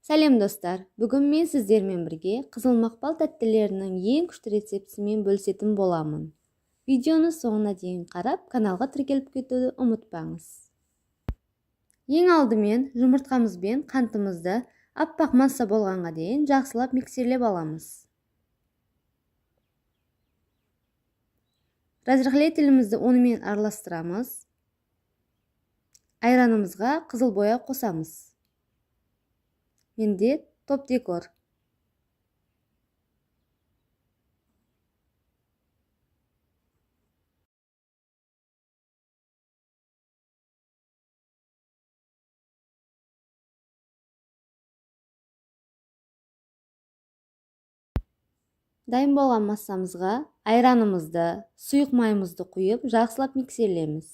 Сәлем достар, бүгін мен сіздермен бірге қызыл мақпал тәттілерінің ең күшті рецептісімен бөлісетін боламын. Видеоны соңына дейін қарап, каналға тіркеліп кетуді ұмытпаңыз. Ең алдымен жұмыртқамыз бен қантымызды аппақ масса болғанға дейін жақсылап миксерлеп аламыз. Разрыхлителімізді онымен араластырамыз. Айранымызға қызыл боя қосамыз. Менде топ декор. Дайын болған массамызға айранымызды, сұйық майымызды құйып, жақсылап миксерлейміз.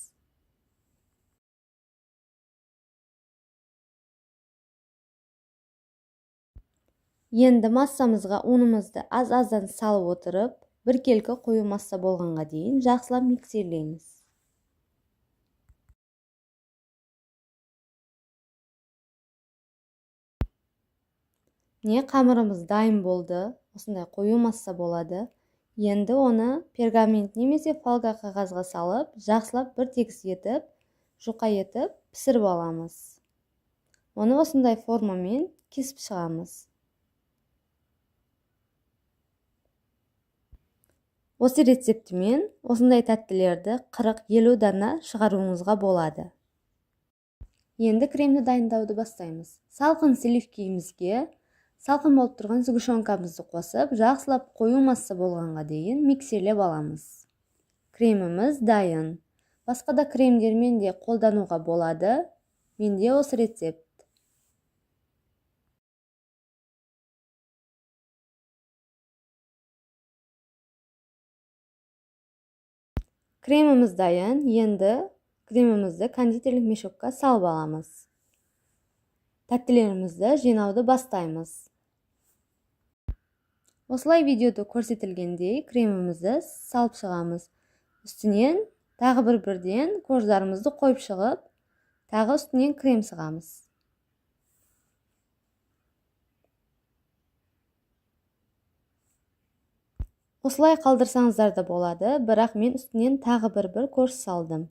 Енді массамызға унымызды аз-аздан салып отырып, біркелкі қою масса болғанға дейін жақсылап миксерлейміз. Қамырымыз дайын болды, осындай қою масса болады. Енді оны пергамент немесе фольга қағазға салып, жақсылап бір тегіс етіп, жұқа етіп пісіріп аламыз. Оны осындай формамен кесіп шығамыз. Осы рецептімен осындай тәттілерді 40-50 дана шығаруыңызға болады. Енді кремді дайындауды бастаймыз. Салқын сливкиімізге салқын болып тұрған сгущенкамызды қосып, жақсылап қою масса болғанға дейін миксерлеп аламыз. Креміміз дайын. Басқа да кремдермен де қолдануға болады. Менде осы рецепт. Креміміз дайын. Енді кремімізді кондитерлік мешокқа салып аламыз. Тәттілерімізді жинауды бастаймыз. Осылай видеода көрсетілгендей кремімізді салып шығамыз. Үстінен тағы бірден корждарымызды қойып шығып, тағы үстінен крем сығамыз. Осылай қалдырсаңыздар да болады, бірақ мен үстінен тағы бір корж салдым.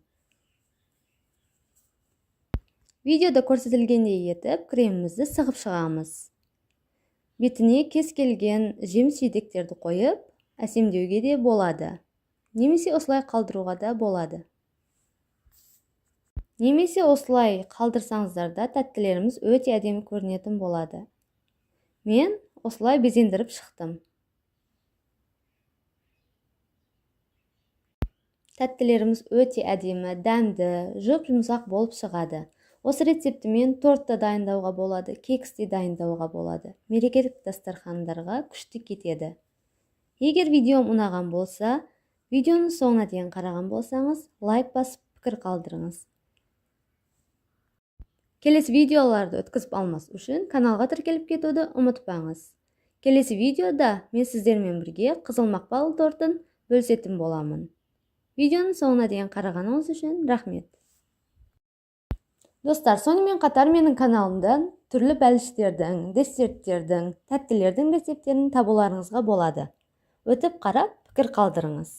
Видеода көрсетілгендей етіп, кремімізді сығып шығамыз. Бетіне кез келген жеміс-жидектерді қойып, әсемдеуге де болады. Немесе осылай қалдыруға да болады. Немесе осылай қалдырсаңыздар да тәттілеріміз өте әдемі көрінетін болады. Мен осылай безендіріп шықтым. Тәттілеріміз өте әдемі, дәмді, жұп-жұмсақ болып шығады. Осы рецептімен тортты дайындауға болады, кексті дайындауға болады. Мерекелік дастархандарға күшті кетеді. Егер видеом ұнаған болса, видеоны соңына дейін қараған болсаңыз, лайк басып пікір қалдырыңыз. Келесі видеоларды өткізіп алмас үшін каналға тіркеліп кетуді ұмытпаңыз. Келесі видеода мен сіздермен бірге қызыл мақпал тортын бөлісетін боламын. Видеоны соңына дейін қарағаныңыз үшін рахмет. Достар, сонымен қатар менің каналымдан түрлі бәліштердің, десерттердің, тәттілердің рецептерін табуларыңызға болады. Өтіп қарап, пікір қалдырыңыз.